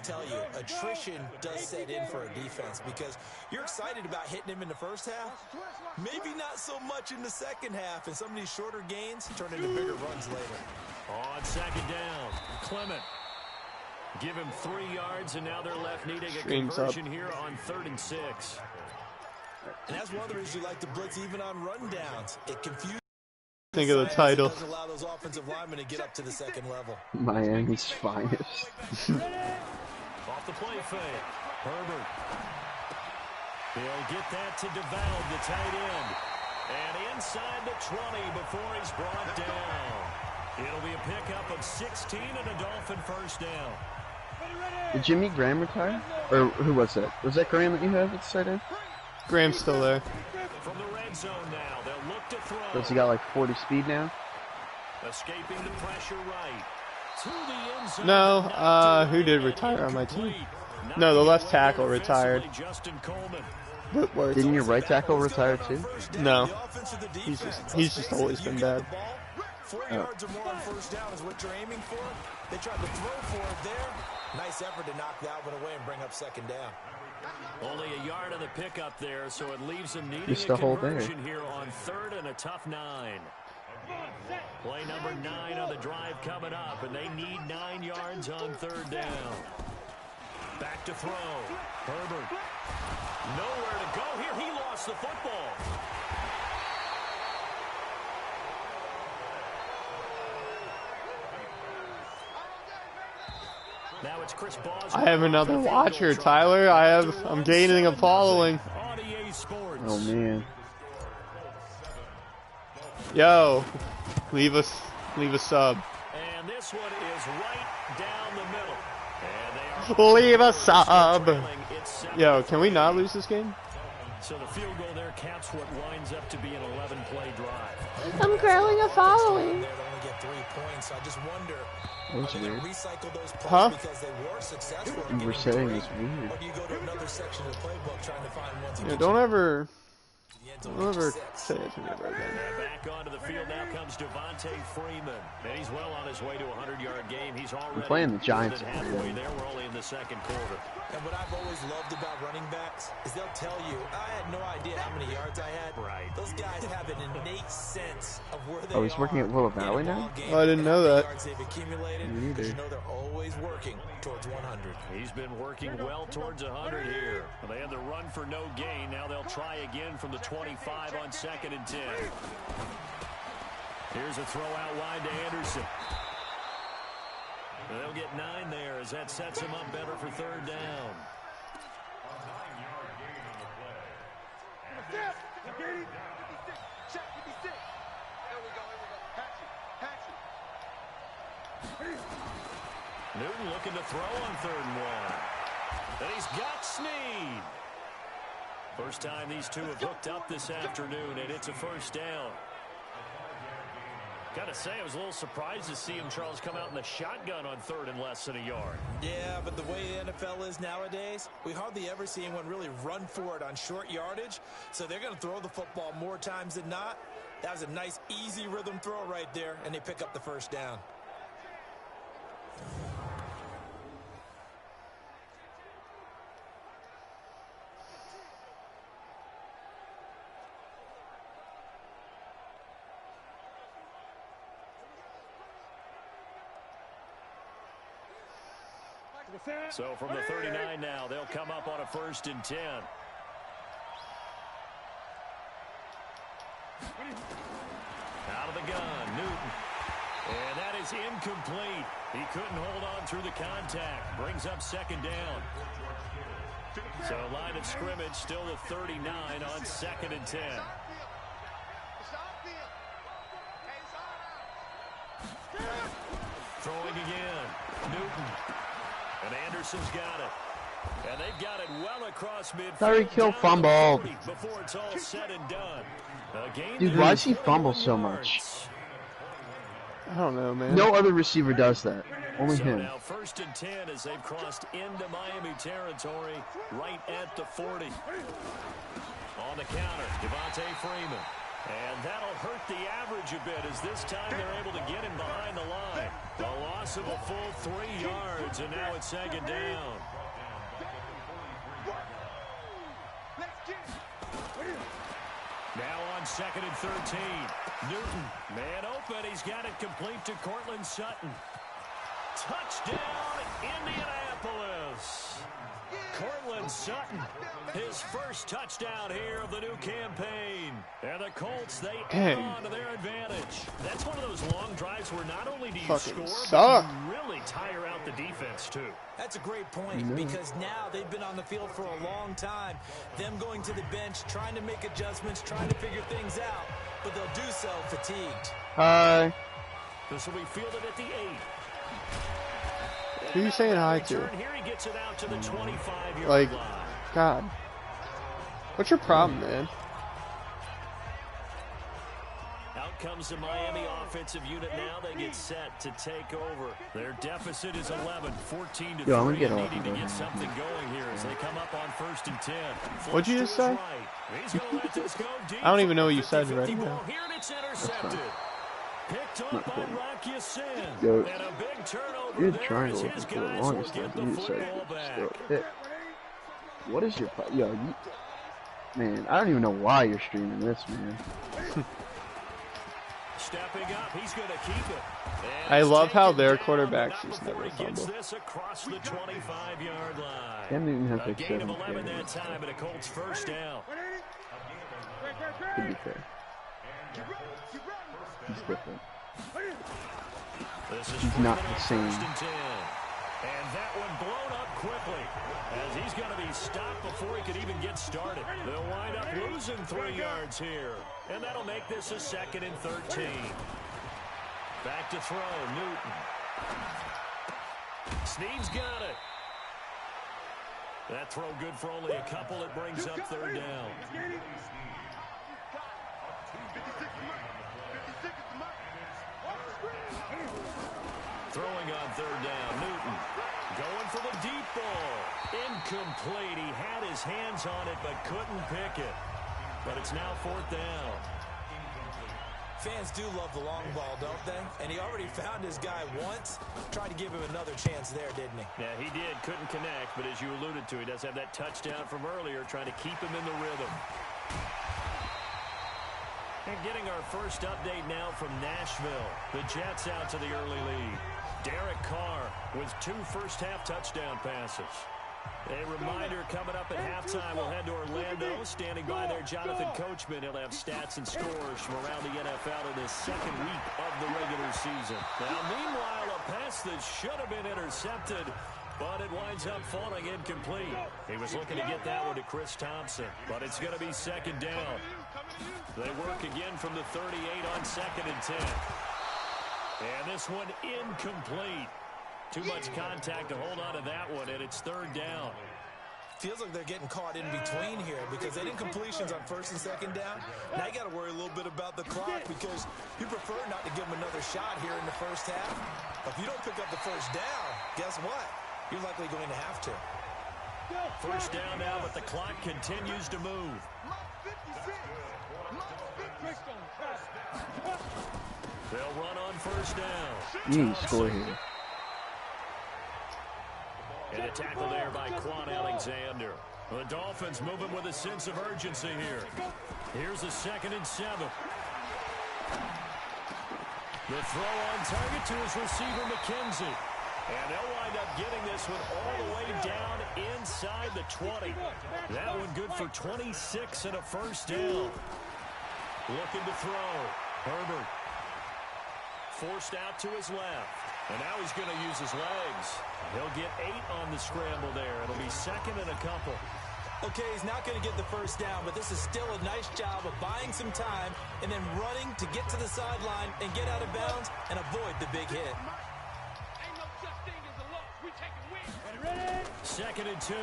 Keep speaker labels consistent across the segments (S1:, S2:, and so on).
S1: tell you, attrition does set in for a defense because you're excited about hitting him in the first half. Maybe not so much in the second half, and some of these shorter gains turn into bigger runs later.
S2: On second down, Clement. Give him 3 yards, and now they're left needing a conversion here on 3rd and 6.
S1: And that's one of the reasons you like to blitz even on rundowns. It confuses.
S3: Think of the title.
S1: Doesn't allow those offensive linemen to get up to the second level.
S4: Miami's finest.
S2: Off the play fake. Herbert. He'll get that to DeValve, the tight end. And inside the 20 before he's brought down. It'll be a pickup of 16 and a Dolphin first down.
S4: Did Jimmy Graham retire? Or who was that? Was that Graham that you have at the side end?
S3: Graham's still there.
S2: From the red zone now, they'll look to throw.
S4: Does he got like 40 speed now?
S2: Escaping the pressure right. To the end zone.
S3: No, who did retire on my team? No, the left tackle retired. Whitworth.
S4: Didn't your right tackle retire too?
S3: No. He's just always been bad.
S1: 4 yards or more on first down is what you're aiming for. They tried to throw for it there. Nice effort to knock that one away and bring up second down.
S2: Only a yard on the pickup there, so it leaves them needing a conversion here on 3rd and a tough 9. Play number 9 on the drive coming up, and they need 9 yards on 3rd down. Back to throw. Herbert. Nowhere to go here. He lost the football. Now it's Chris Boswell.
S3: I have another watcher, Tyler. I'm gaining a following.
S4: Oh man.
S3: Yo, leave a sub.
S2: And this one is right down the middle. And they are
S3: leave a sub. Yo, can we not lose this game?
S2: So the field goal there caps what winds up to be an 11-play drive.
S3: I'm growing a following.
S1: They only get 3 points. I just wonder.
S4: That's weird.
S1: Recycle those plays
S3: Huh?
S1: because they were successful.
S4: You were saying it's weird.
S1: Or do you go to another section of the playbook trying to find one to
S3: Yeah,
S1: get
S3: don't
S1: you
S3: ever
S1: to the end
S3: Don't ever
S1: zone.
S3: say it to me ever again.
S2: Back onto the field now comes Devontae Freeman. And he's well on his way to a 100-yard game. He's already
S4: playing the Giants.
S2: halfway there. We're only in the second quarter.
S1: And what I've always loved about running backs is they'll tell you, I had no idea how many yards I had.
S2: Right.
S1: Those guys have an innate sense of where they
S4: Oh, he's working at Willow Valley now?
S3: Oh, I didn't know that.
S1: Yards they've accumulated,
S4: Me neither.
S1: you know they're always working towards 100.
S2: He's been working well towards 100 here. Well, they had the run for no gain. Now they'll try again from the 25 on 2nd and 10. Here's a throw out wide to Anderson. They'll get 9 there as that sets him up better for 3rd down. Newton looking to throw on 3rd and 1. And he's got Snead. First time these two have hooked up this afternoon, and it's a first down. Gotta say, I was a little surprised to see him, Charles, come out in the shotgun on 3rd and less than a yard.
S1: Yeah, but the way the NFL is nowadays, we hardly ever see anyone really run for it on short yardage. So they're going to throw the football more times than not. That was a nice, easy rhythm throw right there, and they pick up the first down.
S2: So from the 39 now, they'll come up on a 1st and 10. Out of the gun, Newton. And that is incomplete. He couldn't hold on through the contact. Brings up 2nd down. So line of scrimmage still the 39 on 2nd and 10. Throwing again. Newton. And Anderson's got it. And they've got it well across midfield.
S4: Tyreek Hill fumbled.
S2: Before it's all said and done.
S4: Dude, why does he fumble so much?
S3: I don't know, man.
S4: No other receiver does that. Only
S2: So
S4: him.
S2: now 1st and 10 as they've crossed into Miami territory right at the 40. On the counter, Devontae Freeman. And that'll hurt the average a bit as this time they're able to get him behind the line. A loss of a full 3 yards, and now it's second down. Now on 2nd and 13. Newton, man open. He's got it complete to Cortland Sutton. Touchdown, Indianapolis. Cortland Sutton, his first touchdown here of the new campaign. And the Colts, they add on to their advantage. That's one of those long drives where not only do you score, but you really tire out the defense, too.
S1: That's a great point because now they've been on the field for a long time. Them going to the bench, trying to make adjustments, trying to figure things out, but they'll do so fatigued.
S4: Hi.
S2: This will be fielded at the 8.
S3: Who are you saying hi to?
S2: Here he gets it out to the 25-yard
S3: like,
S2: line.
S3: God. What's your problem, man?
S2: Out comes the Miami offensive unit now. They get set to take over. Their deficit is 11, 14 to 3. Needing to get something going here as they come up on 1st and 10.
S3: What'd you just say?
S2: He's gonna let this go deep.
S3: I don't even know what you said right now.
S2: Here and it's intercepted. Picked up on Rocky Sin.
S4: Yo,
S2: and a big turnover
S4: you're
S2: there
S4: trying
S2: as
S4: to
S2: his
S4: look for the
S2: guys
S4: longest
S2: will
S4: time.
S2: get the
S4: You said
S2: football back.
S4: hit. What is your yo? You, man, I don't even know why you're streaming this, man.
S2: Stepping up, he's going to keep it.
S3: I love how their quarterbacks just never fumble.
S2: This across the 25-yard line.
S4: Cam Newton has
S2: A
S4: like
S2: gain
S4: 7
S2: of 11 that
S4: carries.
S2: time, and a Colts first down.
S4: To be fair, he's different. He's not the same.
S2: And that one blown up quickly as he's going to be stopped before he could even get started. They'll wind up losing 3 yards here. And that'll make this a 2nd and 13. Back to throw, Newton. Snead's got it. That throw good for only a couple. It brings up 3rd down. Throwing on 3rd down, Newton. Going for the deep ball. Incomplete. He had his hands on it but couldn't pick it. But it's now 4th down.
S1: Fans do love the long ball, don't they? And he already found his guy once. Tried to give him another chance there, didn't he?
S2: Yeah, he did. Couldn't connect, but as you alluded to, he does have that touchdown from earlier, trying to keep him in the rhythm. And getting our first update now from Nashville. The Jets out to the early lead. Derek Carr with 2 first-half touchdown passes. A reminder coming up at halftime, we'll head to Orlando. Standing by there, Jonathan Coachman. He'll have stats and scores from around the NFL in this 2nd week of the regular season. Now, meanwhile, a pass that should have been intercepted, but it winds up falling incomplete. He was looking to get that one to Chris Thompson, but it's going to be 2nd down. They work again from the 38 on 2nd and 10. And this one incomplete. Too much contact to hold on to that one, and it's 3rd down.
S1: Feels like they're getting caught in between here because they didn't completions on 1st and 2nd down. Now you got to worry a little bit about the clock because you prefer not to give them another shot here in the 1st half. But if you don't pick up the 1st down, guess what? You're likely going to have to.
S2: 1st down now, but the clock continues to move. They'll run on 1st down.
S4: You need to score here.
S2: And a tackle there by Quan Alexander. The Dolphins moving with a sense of urgency here. Here's a 2nd and 7. The throw on target to his receiver, McKenzie. And they'll wind up getting this one all the way down inside the 20. That one good for 26 and a 1st down. Looking to throw. Herbert. Forced out to his left. And now he's going to use his legs. He'll get 8 on the scramble there. It'll be 2nd and a couple.
S1: Okay, he's not going to get the 1st down, but this is still a nice job of buying some time and then running to get to the sideline and get out of bounds and avoid the big hit.
S2: 2nd and 2.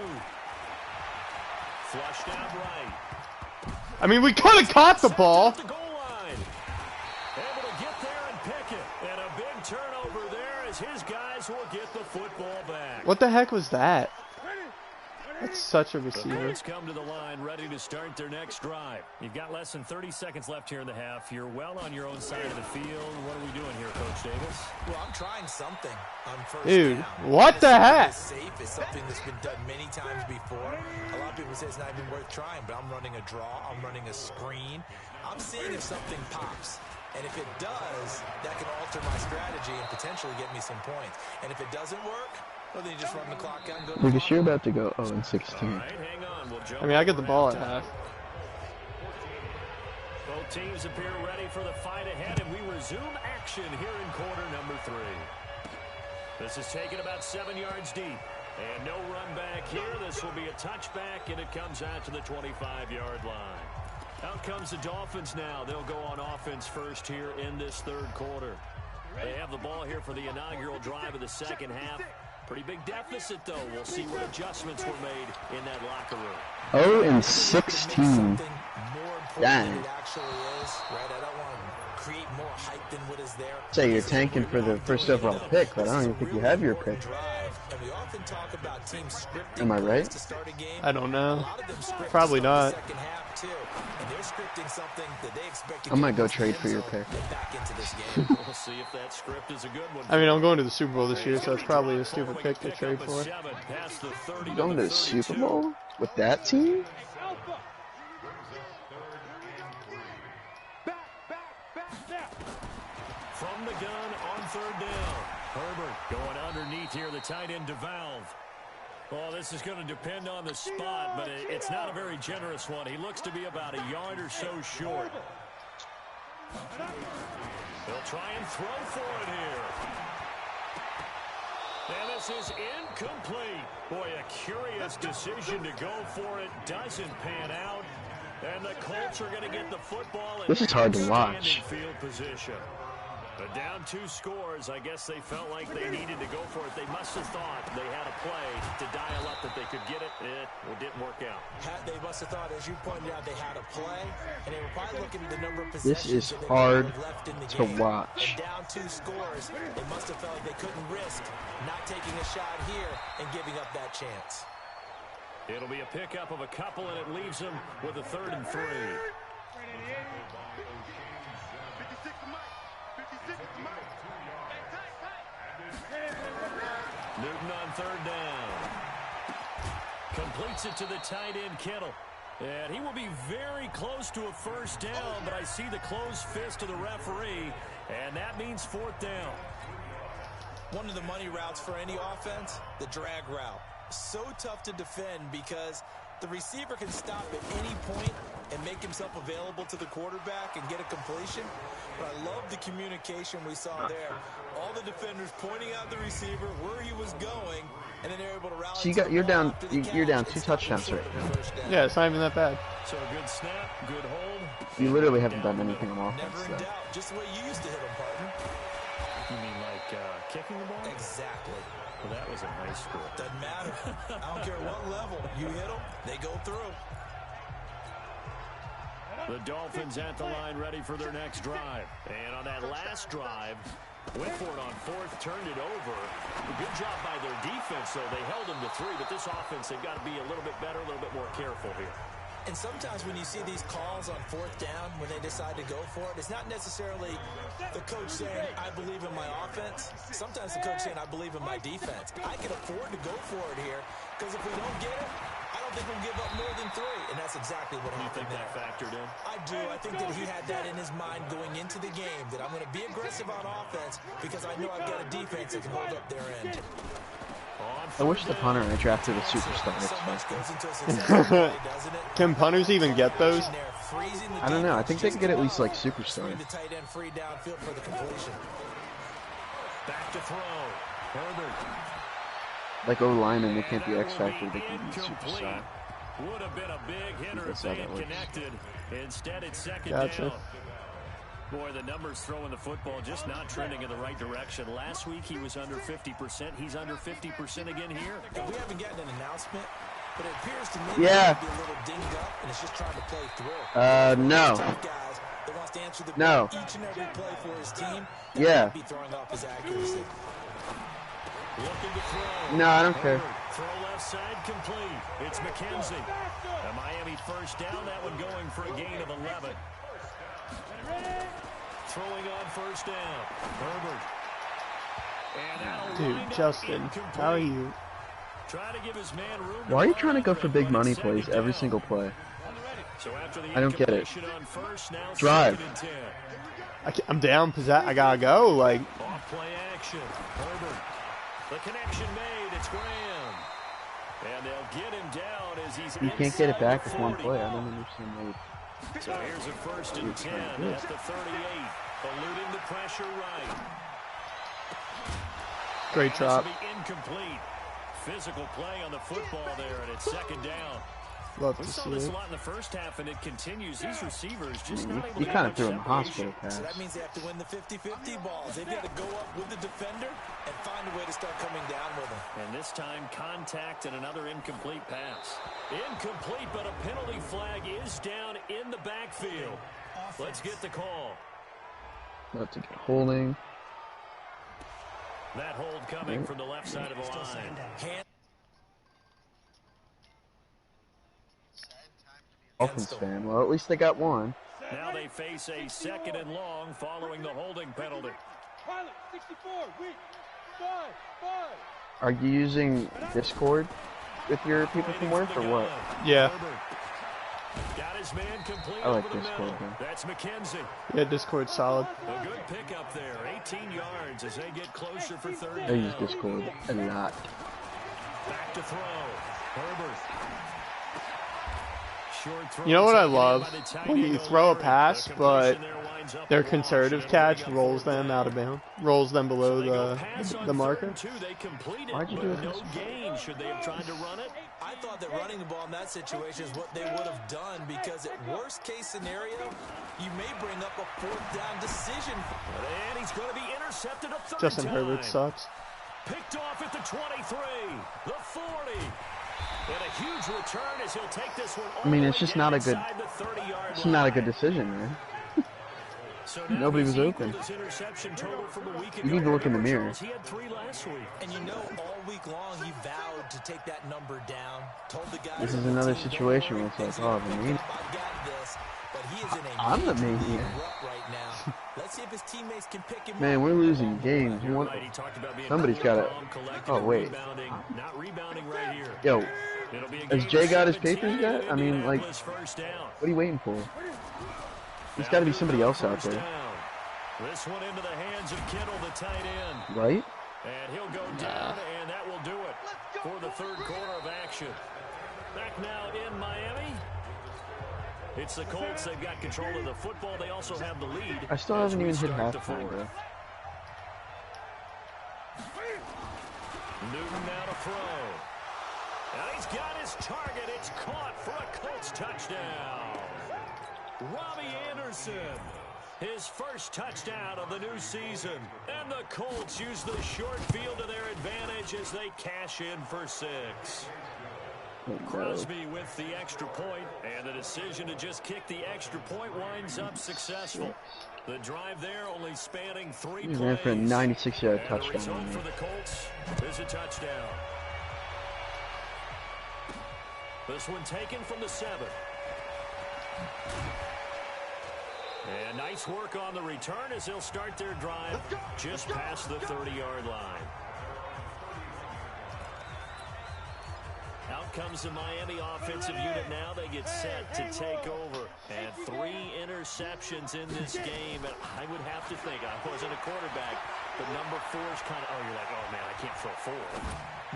S2: Flushed out right.
S3: I mean, we could have caught the ball.
S2: The goal line. Able to get there and pick it. And a big turnover there as his guys will get the football back.
S3: What the heck was that? That's such a
S2: The
S3: receiver.
S2: Colts come to the line ready to start their next drive. You've got less than 30 seconds left here in the half. You're well on your own side of the field. What are we doing here, Coach Davis?
S1: Well, I'm trying something on first
S3: Dude,
S1: down.
S3: what the heck?
S1: Safe is something that's been done many times before. A lot of people say it's not even worth trying, but I'm running a draw. I'm running a screen. I'm seeing if something pops. And if it does, that can alter my strategy and potentially get me some points. And if it doesn't work, well, then you just run the clock out and go.
S4: Lucas, you're about to go 0-16.
S2: All right, hang on. We'll jump
S3: I mean, I get the ball at
S2: halftime.
S3: half.
S2: Both teams appear ready for the fight ahead, and we resume action here in quarter number 3. This is taken about 7 yards deep. And no run back here. This will be a touchback, and it comes out to the 25-yard line. Out comes the Dolphins now. They'll go on offense first here in this third quarter. They have the ball here for the inaugural drive of the second half. Pretty big deficit, though. We'll see what adjustments were made in that locker room.
S4: 0-16. Dang. Say you're tanking for the first overall pick, but I don't even think you have your pick. Am I right?
S3: I don't know. Probably not.
S4: I might go trade for your pick.
S2: We'll see if that script is a good one.
S3: I mean, I'm going to the Super Bowl this year, so it's probably a stupid pick to trade for.
S4: Going to the Super Bowl with that team?
S2: From the gun on third down. Herbert going underneath here, the tight end DeValve. Well, this is going to depend on the spot, but it's not a very generous one. He looks to be about a yard or so short. They'll try and throw for it here. And this is incomplete. Boy, a curious decision to go for it. Doesn't pan out. And the Colts are going to get the football in
S4: This is hard to watch.
S2: field position. But down 2 scores, I guess they felt like they needed to go for it. They must have thought they had a play to dial up that they could get it. It didn't work out.
S1: They must have thought, as you pointed out, they had a play, and they were probably looking at the number of possessions.
S4: This is hard to watch.
S1: And down 2 scores, they must have felt like they couldn't risk not taking a shot here and giving up that chance.
S2: It'll be a pickup of a couple, and it leaves them with a 3rd and 3. Newton on 3rd down. Completes it to the tight end, Kittle. And he will be very close to a first down, but I see the closed fist of the referee, and that means 4th down.
S1: One of the money routes for any offense, the drag route. So tough to defend because the receiver can stop at any point and make himself available to the quarterback and get a completion. But I love the communication we saw there. All the defenders pointing out the receiver, where he was going, and then they're able to rally.
S4: So you're down 2 touchdowns right now.
S3: Yeah, it's not even that bad.
S2: So a good snap, good hold.
S4: You literally haven't done anything on
S1: Never
S4: offense,
S1: in
S4: though.
S1: doubt. Just the way you used to hit them, partner.
S2: You mean like kicking the ball?
S1: Exactly.
S2: Well, that was in high school.
S1: Doesn't matter. I don't care what level. You hit them, they go through.
S2: The Dolphins at the line ready for their next drive. And on that last drive, went for it on 4th, turned it over. A good job by their defense, though. They held them to 3, but this offense, they've got to be a little bit better, a little bit more careful here.
S1: And sometimes when you see these calls on 4th down, when they decide to go for it, it's not necessarily the coach saying, I believe in my offense. Sometimes the coach saying, I believe in my defense. I can afford to go for it here because if we don't get it, I don't think we'll give up more than 3. And that's exactly what happened.
S2: You think that factored in?
S1: I do. I think that he had that in his mind going into the game, that I'm going to be aggressive on offense because I know I've got a defense that can hold up their end.
S4: I wish the punter I drafted a superstar.
S3: Can punters even get those?
S4: I don't know. I think they can get at least like superstars.
S2: Back to throw. Herbert.
S4: Like O-linemen, they can't be X Factor, they can be superstar.
S2: Would have been a big hitter if they had connected. Instead, it's 2nd down. Boy, the numbers throwing the football just not trending in the right direction. Last week he was under 50%. He's under 50% again here.
S1: We haven't gotten an announcement, but it appears to me
S4: yeah.
S1: That be a little dinged up and it's just trying to play through.
S4: No.
S1: That wants to answer the
S4: no.
S1: Each and every play for his team.
S4: Yeah.
S1: Be throwing off his accuracy.
S2: Looking to throw.
S4: No, I don't care.
S2: Throw left side complete. It's McKenzie. A Miami first down. That one going for a gain of 11. Throwing on first down. Herbert.
S3: Dude, Justin, how are you?
S2: Try to give his man room.
S4: Why are you trying to go for big money plays every single play? I don't get it. Drive.
S3: I'm down. I gotta go. Like.
S2: Off play action. Herbert. The connection made. It's Graham. And they'll get him down as he's.
S4: You can't get it back with one play. I don't understand why.
S2: So here's a 1st and 10 at the 38. Eluding the pressure right.
S3: Great drop.
S2: Incomplete. Physical play on the football there, and it's 2nd down.
S3: Love
S2: we
S3: to
S2: saw
S3: see
S2: this
S3: it.
S2: a lot in the first half, and it continues. These receivers just not able
S4: You
S2: to
S4: kind of
S2: get
S4: threw him a hospital pass.
S1: So that means they have to win the 50-50 balls. They've got to go up with the defender and find a way to start coming down with him.
S2: And this time, contact and another incomplete pass. Incomplete, but a penalty flag is down in the backfield. Let's get the call.
S4: Let's get holding.
S2: That hold coming from the left side of the line.
S4: Dolphins fan. Well, at least they got one.
S2: Now they face a 2nd and long following the holding penalty.
S4: Are you using Discord with your people from work or what?
S3: Yeah.
S2: Got his man complete.
S4: I like Discord.
S2: That's McKenzie.
S3: Yeah, Discord's solid.
S2: A good pickup there. 18 yards as they get closer for 3rd down.
S4: I use Discord a lot.
S2: Back to throw. Herbert.
S3: You know what I love? When you throw a pass, but their conservative catch rolls them out of bounds, rolls them below the marker.
S4: Why'd you do it?
S2: No gain. Should they have tried to run it?
S1: I thought that running the ball in that situation is what they would have done because at worst case scenario, you may bring up a 4th down decision.
S2: And he's going to be intercepted a 3rd
S3: Justin
S2: time.
S3: Herbert sucks.
S2: Picked off at the 23, the 40. And a huge return as he'll take this one.
S4: I mean, it's just not a good. It's not a good decision, man. Nobody was open. You need to look in the mirror.
S2: He had 3 last week.
S1: And you know, all week long he vowed to take that number down. Told the guys
S4: This is another situation where it's like, oh, the maniac. I'm the maniac.
S1: Right now. Let's see if his teammates can pick him
S4: Man,
S1: up.
S4: we're losing games. You want? Somebody's got it. Oh wait.
S2: Not rebounding right here.
S4: Yo, has Jay got his papers yet? I mean, like, what are you waiting for? There's got to be somebody else out there.
S2: This one into the hands of Kittle, the tight end.
S4: Right?
S2: And he'll go down, and that will do it for the 3rd quarter of action. Back now in Miami. It's the Colts. They've got control of the football. They also have the lead.
S4: I still haven't even hit halftime, bro.
S2: Newton now to throw. And he's got his target. It's caught for a Colts touchdown. Robbie Anderson, his first touchdown of the new season. And the Colts use the short field to their advantage as they cash in for 6. Crosby with the extra point, and the decision to just kick the extra point winds up successful. The drive there only spanning 3 plays.
S4: He ran for a 96-yard touchdown.
S2: The result for the Colts is a touchdown. This one taken from the 7. And nice work on the return as they'll start their drive just past the 30-yard line. Out comes the Miami offensive unit now. They get set to take over. And 3 interceptions in this game. And I would have to think, I wasn't a quarterback, but number 4 is kind of, you're like, oh, man, I can't throw 4.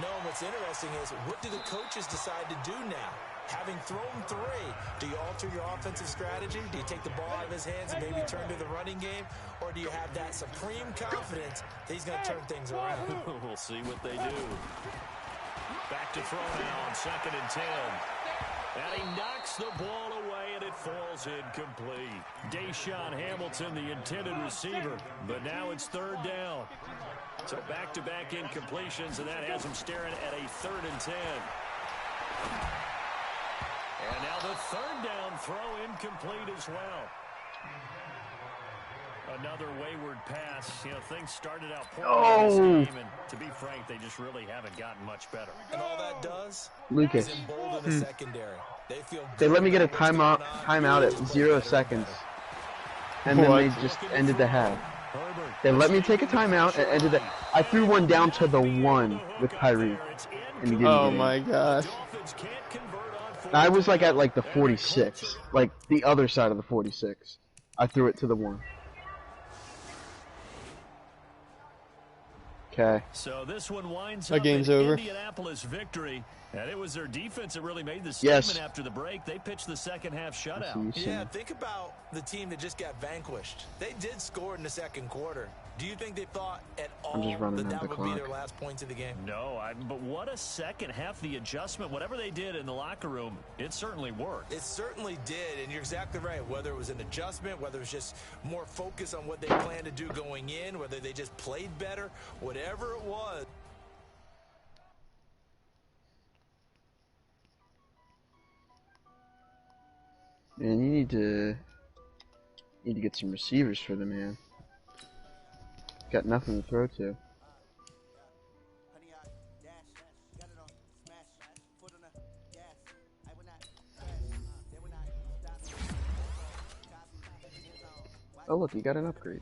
S1: No, what's interesting is what do the coaches decide to do now? Having thrown 3, do you alter your offensive strategy? Do you take the ball out of his hands and maybe turn to the running game? Or do you have that supreme confidence that he's going to turn things around?
S2: We'll see what they do. Back to throw now on 2nd and 10. And he knocks the ball away, and it falls incomplete. Deshaun Hamilton, the intended receiver, but now it's 3rd down. So back-to-back incompletions, and that has him staring at a 3rd and 10. And now the 3rd down throw incomplete as well. Another wayward pass. You know, things started out poorly in this game, and to be frank, they just really haven't gotten much better.
S1: And all that does
S4: Lucas.
S1: is embolden the secondary.
S4: They let me get a timeout at 0 seconds. And then they just ended the half. They let me take a timeout and ended the... I threw one down to the 1 with Kyrie. And he didn't
S3: Oh my gosh.
S4: I was like at like the 46. Like the other side of the 46. I threw it to the 1. Okay.
S2: So this one winds up
S3: game's
S2: in
S3: over.
S2: Indianapolis victory, and it was their defense that really made the statement after the break. They pitched the second half shutout.
S1: Yeah, think about the team that just got vanquished. They did score in the second quarter. Do you think they thought at all that would be their last points of the game?
S2: No, but what a second half. The adjustment, whatever they did in the locker room, it certainly worked.
S1: It certainly did, and you're exactly right. Whether it was an adjustment, whether it was just more focus on what they planned to do going in, whether they just played better, whatever it was.
S4: Man, you need to get some receivers for the man. Got nothing to throw to. Oh look, you got an upgrade.